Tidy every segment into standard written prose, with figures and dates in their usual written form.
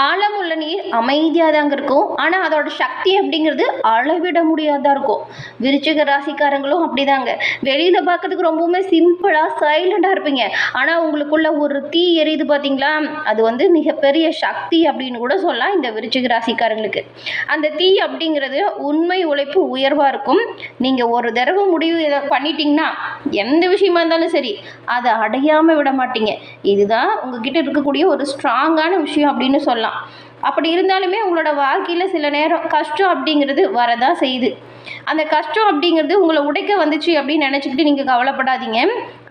ஆழமுள்ள நீர் அமைதியாக தாங்க இருக்கும். ஆனால் அதோட சக்தி அப்படிங்கிறது அளவிட முடியாதா இருக்கும். விருச்சிக ராசிக்காரங்களும் அப்படிதாங்க. வெளியில் பார்க்கறதுக்கு ரொம்பவுமே சிம்பிளாக சைலண்டாக இருப்பீங்க. ஆனால் உங்களுக்குள்ள ஒரு தீ எரியுது பார்த்தீங்களா, அது வந்து மிகப்பெரிய சக்தி அப்படின்னு கூட சொல்லலாம் இந்த விருச்சிக ராசிக்காரங்களுக்கு. அந்த தீ அப்படிங்கிறது உண்மை உழைப்பு உயர்வாக இருக்கும். நீங்கள் ஒரு தடவை முடிவு பண்ணிட்டீங்கன்னா எந்த விஷயமா இருந்தாலும் சரி அதை அடையாமல் விட மாட்டீங்க. இதுதான் உங்ககிட்ட இருக்கக்கூடிய ஒரு ஸ்ட்ராங்கான விஷயம் அப்படின்னு சொல்லலாம். அப்படி இருந்தாலுமே உங்களோட வாழ்க்கையில் சில நேரம் கஷ்டம் அப்படிங்கிறது வரதான் செய்யுது. அந்த கஷ்டம் அப்படிங்கிறது உங்களை உடைக்க வந்துச்சு அப்படின்னு நினச்சிக்கிட்டு நீங்கள் கவலைப்படாதீங்க.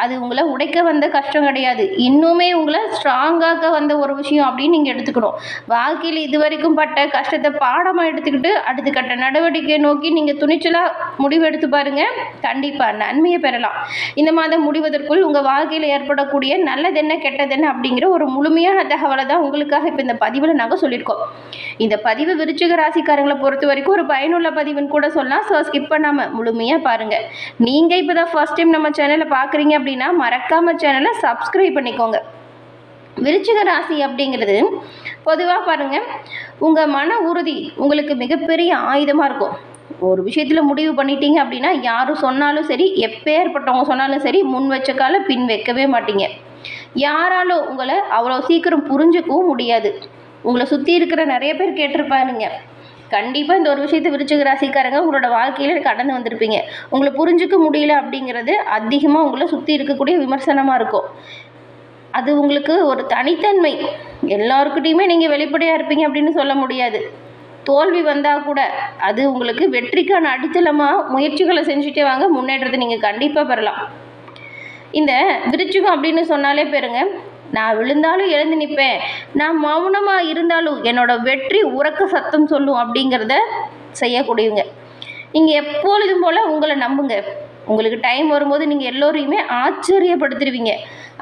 அது உங்களை உடைக்க வந்த கஷ்டம் கிடையாது, இன்னுமே உங்களை ஸ்ட்ராங்காக வந்த ஒரு விஷயம் அப்படின்னு நீங்கள் எடுத்துக்கணும். வாழ்க்கையில் இது வரைக்கும் பட்ட கஷ்டத்தை பாடமாக எடுத்துக்கிட்டு அடுத்த கட்ட நடவடிக்கை நோக்கி நீங்கள் துணிச்சலாக முடிவெடுத்து பாருங்கள். கண்டிப்பாக நன்மையை பெறலாம். இந்த மாதம் முடிவதற்குள் உங்கள் வாழ்க்கையில் ஏற்படக்கூடிய நல்லதென்ன கெட்டதென்ன அப்படிங்கிற ஒரு முழுமையான தகவலை தான் உங்களுக்காக இப்போ இந்த பதிவில் நாங்கள் சொல்லியிருக்கோம். இந்த பதிவு விருச்சிக ராசிக்காரங்களை பொறுத்த வரைக்கும் ஒரு பயனுள்ள பதிவுன்னு கூட சொல்லலாம். ஸோ ஸ்கிப் பண்ணாமல் முழுமையாக பாருங்கள். நீங்கள் இப்போ தான் ஃபர்ஸ்ட் டைம் நம்ம சேனலை பார்க்குறீங்க அப்படின்னா மறக்காமல் சேனலை சப்ஸ்கிரைப் பண்ணிக்கோங்க. விருச்சிக ராசி அப்படிங்கிறது பொதுவாக பாருங்கள், உங்கள் மன உறுதி உங்களுக்கு மிகப்பெரிய ஆயுதமாக இருக்கும். ஒரு விஷயத்தில் முடிவு பண்ணிட்டீங்க அப்படின்னா யாரும் சொன்னாலும் சரி, எப்பேற்பட்டவங்க சொன்னாலும் சரி, முன் வச்ச கால பின் வைக்கவே மாட்டீங்க. யாராலும் உங்களை அவ்வளோ சீக்கிரம் புரிஞ்சுக்கவும் முடியாது. உங்களை சுற்றி இருக்கிற நிறைய பேர் கேட்டிருப்பாருங்க. கண்டிப்பாக இந்த ஒரு விஷயத்தை விருச்சிக ராசிக்காரங்க உங்களோட வாழ்க்கையில் கடந்து வந்திருப்பீங்க. உங்களை புரிஞ்சுக்க முடியல அப்படிங்கிறது அதிகமாக உங்களை சுற்றி இருக்கக்கூடிய விமர்சனமாக இருக்கும். அது உங்களுக்கு ஒரு தனித்தன்மை. எல்லாருக்கிட்டையுமே நீங்கள் வெளிப்படையாக இருப்பீங்க அப்படின்னு சொல்ல முடியாது. தோல்வி வந்தால் கூட அது உங்களுக்கு வெற்றிக்கான அடித்தளமாக முயற்சிகளை செஞ்சுட்டே வாங்க, முன்னேற்றத்தை நீங்கள் கண்டிப்பாக பெறலாம். இந்த விருச்சிகம் அப்படின்னு சொன்னாலே பேருங்க, நான் விழுந்தாலும் எழுந்து நிற்பேன், நான் மௌனமாக இருந்தாலும் என்னோட வெற்றி உறக்க சத்தம் சொல்லும் அப்படிங்கிறத செய்யக்கூடியவங்க. நீங்கள் எப்பொழுதும் போல் உங்களை நம்புங்க. உங்களுக்கு டைம் வரும்போது நீங்கள் எல்லோரையுமே ஆச்சரியப்படுத்திடுவீங்க.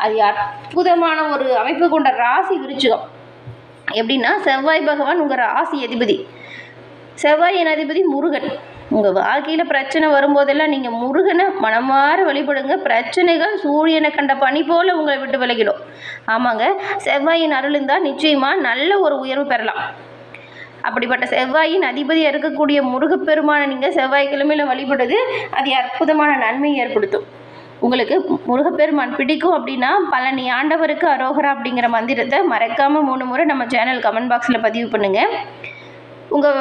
அது அற்புதமான ஒரு அமைப்பு கொண்ட ராசி விருச்சிகம். எப்படின்னா, செவ்வாய் பகவான் உங்கள் ராசி அதிபதி. செவ்வாயின் அதிபதி முருகன். உங்கள் வாழ்க்கையில் பிரச்சனை வரும்போதெல்லாம் நீங்கள் முருகனை மனமாற வழிபடுங்க. பிரச்சனைகள் சூரியனை கண்ட பனி போல் உங்களை விட்டு விலகிடும். ஆமாங்க, செவ்வாயின் அருள் இருந்தால் நிச்சயமாக நல்ல ஒரு உயர்வு பெறலாம். அப்படிப்பட்ட செவ்வாயின் அதிபதியாக இருக்கக்கூடிய முருகப்பெருமானை நீங்கள் செவ்வாய்க்கிழமையில் வழிபடுது அது அற்புதமான நன்மையை ஏற்படுத்தும். உங்களுக்கு முருகப்பெருமான் பிடிக்கும் அப்படின்னா பழனி ஆண்டவருக்கு அரோகரா அப்படிங்கிற மந்திரத்தை மறக்காமல் 3 முறை நம்ம சேனல் கமெண்ட் பாக்ஸில் பதிவு பண்ணுங்கள். உங்கள்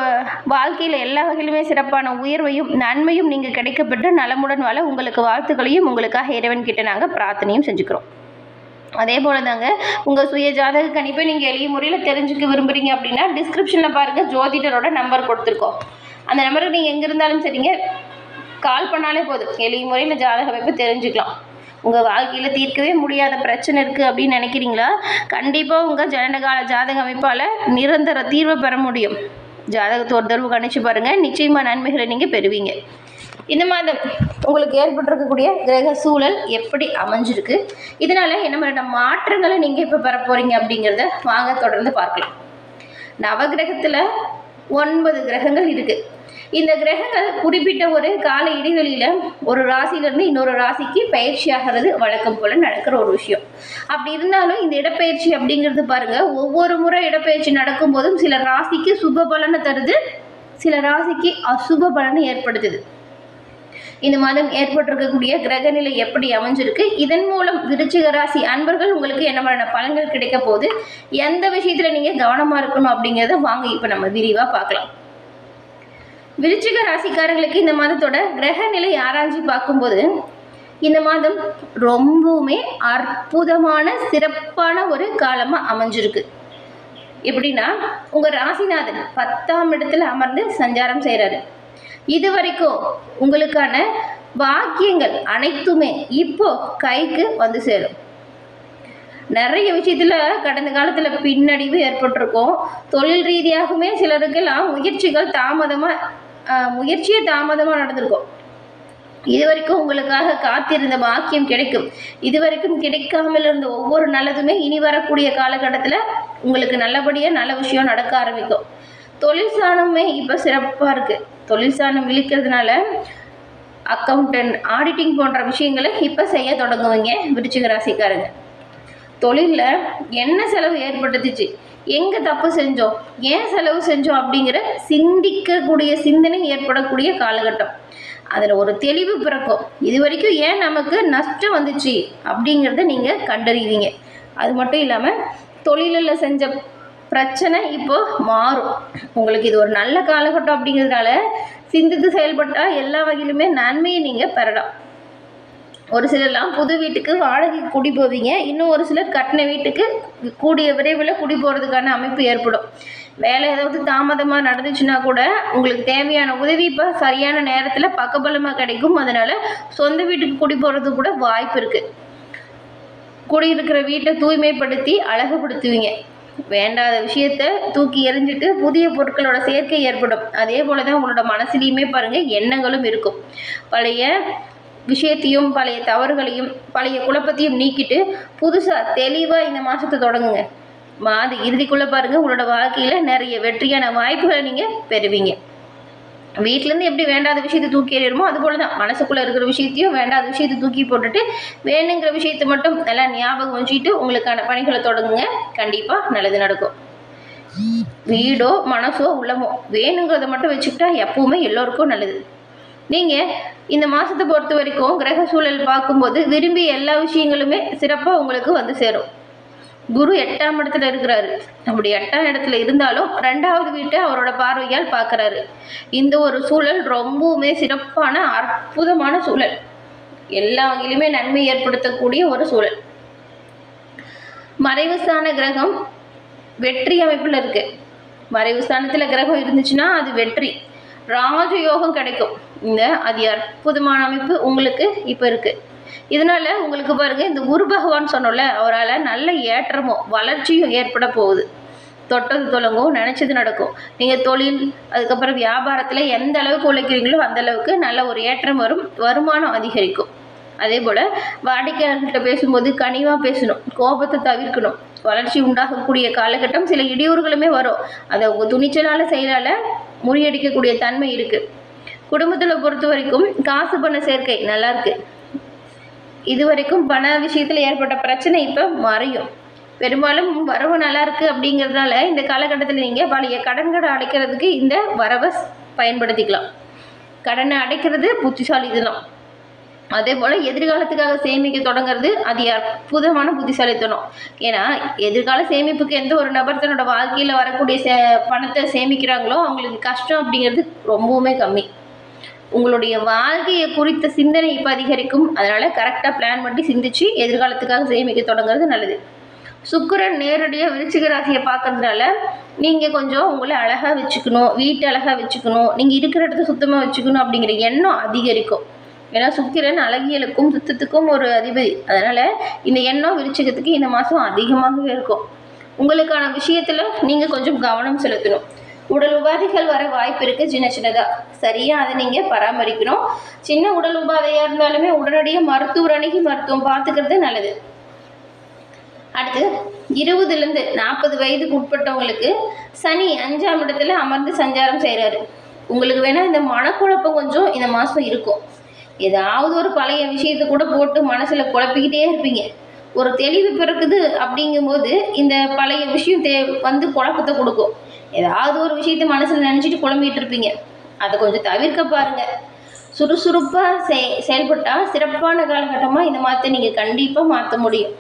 வாழ்க்கையில் எல்லா வகையிலுமே சிறப்பான உயர்வையும் நன்மையும் நீங்கள் கிடைக்கப்பட்டு நலமுடன் வாழ உங்களுக்கு வாழ்த்துக்களையும் உங்களுக்காக இறைவன்கிட்ட நாங்கள் பிரார்த்தனையும் செஞ்சுக்கிறோம். அதே போல் தாங்க, உங்கள் சுய ஜாதக கணிப்பை நீங்கள் எளிய முறையில் தெரிஞ்சுக்க விரும்புகிறீங்க அப்படின்னா டிஸ்கிரிப்ஷனில் பாருங்கள், ஜோதிடரோட நம்பர் கொடுத்துருக்கோம். அந்த நம்பருக்கு நீங்கள் எங்கே இருந்தாலும் சரிங்க கால் பண்ணாலே போதும், எளிய முறையில் ஜாதக அமைப்பை தெரிஞ்சுக்கலாம். உங்கள் வாழ்க்கையில் தீர்க்கவே முடியாத பிரச்சனை இருக்குது அப்படின்னு நினைக்கிறீங்களா? கண்டிப்பாக உங்கள் ஜனனகால ஜாதக அமைப்பால் நிரந்தர தீர்வை பெற முடியும். ஜாதகத்தை ஒரு தடவை கணிச்சு பாருங்கள், நிச்சயமாக நன்மைகளை நீங்கள் பெறுவீங்க. இந்த மாதம் உங்களுக்கு ஏற்பட்டிருக்கக்கூடிய கிரக சூழல் எப்படி அமைஞ்சிருக்கு, இதனால் என்ன மாதிரியான மாற்றங்களை நீங்கள் இப்போ பெற போகிறீங்க அப்படிங்கிறத வாங்க தொடர்ந்து பார்க்கலாம். நவகிரகத்தில் 9 கிரகங்கள் இருக்குது. இந்த கிரகங்கள் குறிப்பிட்ட ஒரு கால இடைவெளியில் ஒரு ராசியிலேருந்து இன்னொரு ராசிக்கு பயிற்சியாகிறது வழக்கம் போல் நடக்கிற ஒரு விஷயம். அப்படி இருந்தாலும் இந்த இடப்பெயர்ச்சி அப்படிங்கிறது பாருங்கள், ஒவ்வொரு முறை இடப்பெயர்ச்சி நடக்கும்போதும் சில ராசிக்கு சுப பலனை தருது, சில ராசிக்கு அசுப பலனை ஏற்படுத்துது. இந்த மாதம் ஏற்பட்டிருக்கக்கூடிய கிரகநிலை எப்படி அமைஞ்சிருக்கு, இதன் மூலம் விருச்சிக ராசி அன்பர்கள் உங்களுக்கு என்ன மாதிரியான பலன்கள் கிடைக்க போகுது, எந்த விஷயத்தில் நீங்கள் கவனமாக இருக்கணும் அப்படிங்கிறத வாங்க இப்போ நம்ம விரிவாக பார்க்கலாம். விருச்சிக ராசிக்காரங்களுக்கு இந்த மாதத்தோட கிரக நிலை ஆராய்ச்சி பார்க்கும்போது இந்த மாதம் ரொம்பவுமே அற்புதமான சிறப்பான ஒரு காலமாக அமைஞ்சிருக்கு. எப்படின்னா, உங்கள் ராசிநாதன் 10ஆம் இடத்துல அமர்ந்து சஞ்சாரம் செய்கிறாரு. இது வரைக்கும் உங்களுக்கான பாக்கியங்கள் அனைத்துமே இப்போ கைக்கு வந்து சேரும். நிறைய விஷயத்தில் கடந்த காலத்தில் பின்னடைவு ஏற்பட்டிருக்கும். தொழில் ரீதியாகவுமே சிலருக்கெல்லாம் முயற்சியே தாமதமாக நடந்திருக்கும். இதுவரைக்கும் உங்களுக்காக காத்திருந்த பாக்கியம் கிடைக்கும். இதுவரைக்கும் கிடைக்காமல் இருந்த ஒவ்வொரு நல்லதுமே இனி வரக்கூடிய காலகட்டத்தில் உங்களுக்கு நல்லபடியாக நல்ல விஷயம் நடக்க ஆரம்பிக்கும். தொழில் சாணமே இப்போ சிறப்பாக இருக்குது. தொழில் சாணம் விழிக்கிறதுனால அக்கௌண்டன்ட், ஆடிட்டிங் போன்ற விஷயங்களை இப்போ செய்ய தொடங்குவீங்க விருச்சிக ராசிக்காரங்க. தொழிலில் என்ன செலவு ஏற்பட்டுச்சு, எங்கே தப்பு செஞ்சோம், ஏன் செலவு செஞ்சோம் அப்படிங்கிற சிந்திக்கக்கூடிய சிந்தனை ஏற்படக்கூடிய காலகட்டம். அதில் ஒரு தெளிவு பிறக்கும். இது வரைக்கும் ஏன் நமக்கு நஷ்டம் வந்துச்சு அப்படிங்கிறத நீங்கள் கண்டறிவீங்க. அது மட்டும் இல்லாமல் தொழிலில் செஞ்ச பிரச்சனை இப்போ மாறும். உங்களுக்கு இது ஒரு நல்ல காலகட்டம் அப்படிங்கிறதுனால சிந்தித்து செயல்பட்டால் எல்லா வகையிலுமே நன்மையை நீங்கள் பெறலாம். ஒரு சிலர்லாம் புது வீட்டுக்கு வாடகைக்கு குடி போவீங்க. இன்னும் ஒரு சிலர் கட்டின வீட்டுக்கு கூடிய விரைவில் குடி போகிறதுக்கான அமைப்பு ஏற்படும். வேலை ஏதாவது தாமதமாக நடந்துச்சுன்னா கூட உங்களுக்கு தேவையான உதவி இப்போ சரியான நேரத்தில் பக்கபலமாக கிடைக்கும். அதனால் சொந்த வீட்டுக்கு குடி போகிறதுக்கு கூட வாய்ப்பு இருக்குது. குடியிருக்கிற வீட்டை தூய்மைப்படுத்தி அழகுபடுத்துவீங்க. வேண்டாத விஷயத்த தூக்கி எறிஞ்சிட்டு புதிய பொருட்களோட சேர்க்கை ஏற்படும். அதே போல தான் உங்களோட மனசுலையுமே பாருங்கள் எண்ணங்களும் இருக்கும். பழைய விஷயத்தையும் பழைய தவறுகளையும் பழைய குழப்பத்தையும் நீக்கிட்டு புதுசாக தெளிவாக இந்த மாதத்தை தொடங்குங்க. மாத இறுதிக்குள்ளே பாருங்கள் உங்களோட வாழ்க்கையில் நிறைய வெற்றியான வாய்ப்புகளை நீங்கள் பெறுவீங்க. வீட்டிலேருந்து எப்படி வேண்டாத விஷயத்தை தூக்கி எறியுமோ அதுபோல தான் மனசுக்குள்ளே இருக்கிற விஷயத்தையும் வேண்டாத விஷயத்தை தூக்கி போட்டுட்டு வேணுங்கிற விஷயத்தை மட்டும் எல்லாம் ஞாபகம் வச்சுட்டு உங்களுக்கான பணிகளை தொடங்குங்க. கண்டிப்பாக நல்லது நடக்கும். வீடோ மனசோ உள்ளமோ வேணுங்கிறத மட்டும் வச்சுக்கிட்டா எப்பவுமே எல்லோருக்கும் நல்லது. நீங்கள் இந்த மாதத்தை பொறுத்த வரைக்கும் கிரக சூழல் பார்க்கும்போது விரும்பிய எல்லா விஷயங்களுமே சிறப்பாக உங்களுக்கு வந்து சேரும். குரு 8ஆம் இடத்துல இருக்கிறாரு. அப்படி 8ஆம் இடத்துல இருந்தாலும் 2வது வீட்டை அவரோட பார்வையால் பார்க்குறாரு. இந்த ஒரு சூழல் ரொம்பவுமே சிறப்பான அற்புதமான சூழல். எல்லா வகையிலுமே நன்மை ஏற்படுத்தக்கூடிய ஒரு சூழல். மறைவு ஸ்தான கிரகம் வெற்றி அமைப்பில் இருக்கு. மறைவு ஸ்தானத்தில் கிரகம் இருந்துச்சுன்னா அது வெற்றி, ராஜயோகம் கிடைக்கும். இந்த அது அற்புதமான அமைப்பு உங்களுக்கு இப்போ இருக்குது. இதனால் உங்களுக்கு பாருங்கள் இந்த குரு பகவான் சொன்னோம்ல அவரால் நல்ல ஏற்றமும் வளர்ச்சியும் ஏற்பட போகுது. தொட்டது தொடங்கும், நினச்சது நடக்கும். நீங்கள் தொழில் அதுக்கப்புறம் வியாபாரத்தில் எந்த அளவுக்கு உழைக்கிறீங்களோ அந்த அளவுக்கு நல்ல ஒரு ஏற்றம் வரும், வருமானம் அதிகரிக்கும். அதே போல் வாடிக்கையாளர்கிட்ட பேசும்போது கனிவாக பேசணும், கோபத்தை தவிர்க்கணும். வளர்ச்சி உண்டாகக்கூடிய காலகட்டம். சில இடையூறுகளுமே வரும், அதை உங்கள் துணிச்சலால் செயலால் முறியடிக்கக்கூடிய தன்மை இருக்குது. குடும்பத்தில் பொறுத்த வரைக்கும் காசு பண சேர்க்கை நல்லாயிருக்கு. இது வரைக்கும் பண விஷயத்தில் ஏற்பட்ட பிரச்சனை இப்போ மறையும். பெரும்பாலும் வரவு நல்லா இருக்குது அப்படிங்கிறதுனால இந்த காலகட்டத்தில் நீங்கள் பழைய கடன்களை அடைக்கிறதுக்கு இந்த வரவை பயன்படுத்திக்கலாம். கடனை அடைக்கிறது புத்திசாலித்தனம். அதே போல் எதிர்காலத்துக்காக சேமிக்க தொடங்குறது அது அற்புதமான புத்திசாலித்தனம். ஏன்னா எதிர்கால சேமிப்புக்கு எந்த ஒரு நபர் தன்னோட வாழ்க்கையில் வரக்கூடிய பணத்தை சேமிக்கிறாங்களோ அவங்களுக்கு கஷ்டம் அப்படிங்கிறது ரொம்பவுமே கம்மி. உங்களுடைய வாழ்க்கையை குறித்த சிந்தனை இப்போ அதிகரிக்கும். அதனால் கரெக்டாக பிளான் பண்ணி சிந்திச்சு எதிர்காலத்துக்காக சேமிக்க தொடங்குறது நல்லது. சுக்கிரன் நேரடியாக விருச்சிக ராசியை பார்க்கறதுனால நீங்கள் கொஞ்சம் உங்களை அழகாக வச்சுக்கணும், வீட்டை அழகாக வச்சுக்கணும், நீங்கள் இருக்கிற இடத்த சுத்தமாக வச்சுக்கணும் அப்படிங்கிற எண்ணம் அதிகரிக்கும். ஏன்னா சுக்கிரன் அழகியலுக்கும் சுத்தத்துக்கும் ஒரு அதிபதி. அதனால் இந்த எண்ணம் விருச்சிகத்துக்கு இந்த மாதம் அதிகமாகவே இருக்கும். உங்களுக்கான விஷயத்தில் நீங்கள் கொஞ்சம் கவனம் செலுத்தணும். உடல் உபாதைகள் வர வாய்ப்பு இருக்குது சின்னதாக. சரியாக அதை நீங்கள் பராமரிக்கணும். சின்ன உடல் உபாதையாக இருந்தாலுமே உடனடியாக மருத்துவர் அணுகி மருத்துவம் பார்த்துக்கிறது நல்லது. அடுத்து 20லேருந்து 40 வயதுக்கு உட்பட்டவங்களுக்கு சனி 5ஆம் இடத்துல அமர்ந்து சஞ்சாரம் செய்கிறாரு. உங்களுக்கு வேணால் இந்த மனக்குழப்பம் கொஞ்சம் இந்த மாதம் இருக்கும். ஏதாவது ஒரு பழைய விஷயத்தை கூட போட்டு மனசில் குழப்பிக்கிட்டே இருப்பீங்க. ஒரு தெளிவு பிறக்குது அப்படிங்கும்போது இந்த பழைய விஷயம் வந்து குழப்பத்தை கொடுக்கும். ஏதாவது ஒரு விஷயத்தை மனசில் நினச்சிட்டு குழம்பிகிட்டு இருப்பீங்க. அதை கொஞ்சம் தவிர்க்க பாருங்கள். சுறுசுறுப்பாக செயல்பட்டால் சிறப்பான காலகட்டமாக இந்த மாதத்தை நீங்கள் கண்டிப்பாக மாற்ற முடியும்.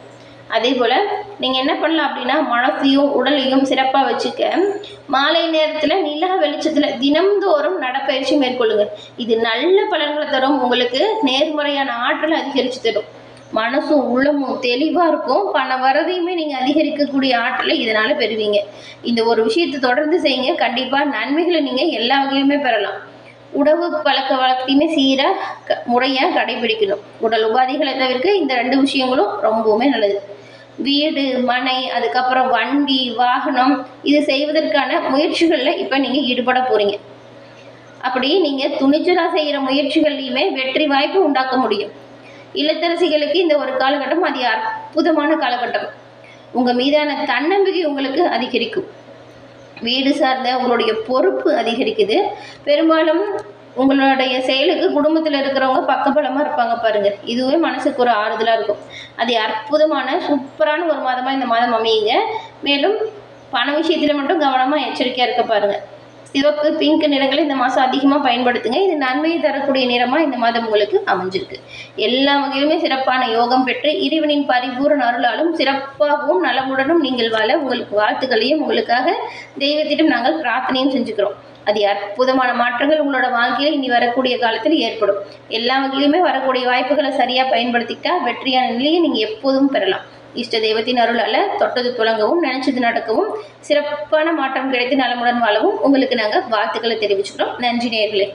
அதே போல் நீங்கள் என்ன பண்ணலாம் அப்படின்னா மனசையும் உடலையும் சிறப்பாக வச்சுக்க மாலை நேரத்தில் நிலா வெளிச்சத்தில் தினம்தோறும் நடப்பயிற்சி மேற்கொள்ளுங்கள். இது நல்ல பலன்களை தரும். உங்களுக்கு நேர்மறையான ஆற்றலை அதிகரித்து தரும். மனசும் உள்ளமும் தெளிவாக இருக்கும். பண வரதையுமே நீங்கள் அதிகரிக்கக்கூடிய ஆற்றலை இதனால் பெறுவீங்க. இந்த ஒரு விஷயத்தை தொடர்ந்து செய்யுங்க. கண்டிப்பாக நன்மைகளை நீங்கள் எல்லா வகையிலுமே பெறலாம். உணவு பழக்க வழக்கத்தையுமே சீராக முறையாக கடைபிடிக்கணும். உடல் உபாதைகளை தவிர்க்க இந்த 2 விஷயங்களும் ரொம்பவுமே நல்லது. வீடு மனை அதுக்கப்புறம் வண்டி வாகனம் இது செய்வதற்கான முயற்சிகளில் இப்போ நீங்கள் ஈடுபட போகிறீங்க. அப்படி நீங்கள் துணிச்சலாக செய்கிற முயற்சிகள்லையுமே வெற்றி வாய்ப்பு உண்டாக்க முடியும். இல்லத்தரசிகளுக்கு இந்த ஒரு காலகட்டம் அது அற்புதமான காலகட்டம். உங்கள் மீதான தன்னம்பிக்கை உங்களுக்கு அதிகரிக்கும். வீடு சார்ந்த உங்களுடைய பொறுப்பு அதிகரிக்குது. பெரும்பாலும் உங்களுடைய செயலுக்கு குடும்பத்தில் இருக்கிறவங்க பக்கபலமாக இருப்பாங்க பாருங்கள். இதுவே மனசுக்கு ஒரு ஆறுதலாக இருக்கும். அது அற்புதமான சூப்பரான ஒரு மாதமாக இந்த மாதம் அமையுங்க. மேலும் பண விஷயத்தில் மட்டும் கவனமாக எச்சரிக்கையாக இருக்க பாருங்கள். சிவப்பு, பிங்க் நிறங்களை இந்த மாதம் அதிகமாக பயன்படுத்துங்க. இது நன்மையை தரக்கூடிய நிறமாக இந்த மாதம் உங்களுக்கு அமைஞ்சிருக்கு. எல்லா வகையிலுமே சிறப்பான யோகம் பெற்று இறைவனின் பரிபூரண அருளாலும் சிறப்பாகவும் நலமுடனும் நீங்கள் வாழ உங்களுக்கு வாழ்த்துக்களையும் உங்களுக்காக தெய்வத்திடம் நாங்கள் பிரார்த்தனையும் செஞ்சுக்கிறோம். அது அற்புதமான மாற்றங்கள் உங்களோட வாழ்க்கையில் இனி வரக்கூடிய காலத்தில் ஏற்படும். எல்லா வகையிலுமே வரக்கூடிய வாய்ப்புகளை சரியாக பயன்படுத்திக்கிட்டா வெற்றியான நிலையை நீங்கள் எப்போதும் பெறலாம். இஷ்ட தெய்வத்தின் அருளால் தொட்டது துளங்கவும் நினைச்சது நடக்கவும் சிறப்பான மாற்றம் கிடைத்து நலமுடன் வாழவும் உங்களுக்கு நாங்கள் வாழ்த்துக்களை தெரிவிச்சுக்கிறோம். நன்றி நேயர்களே.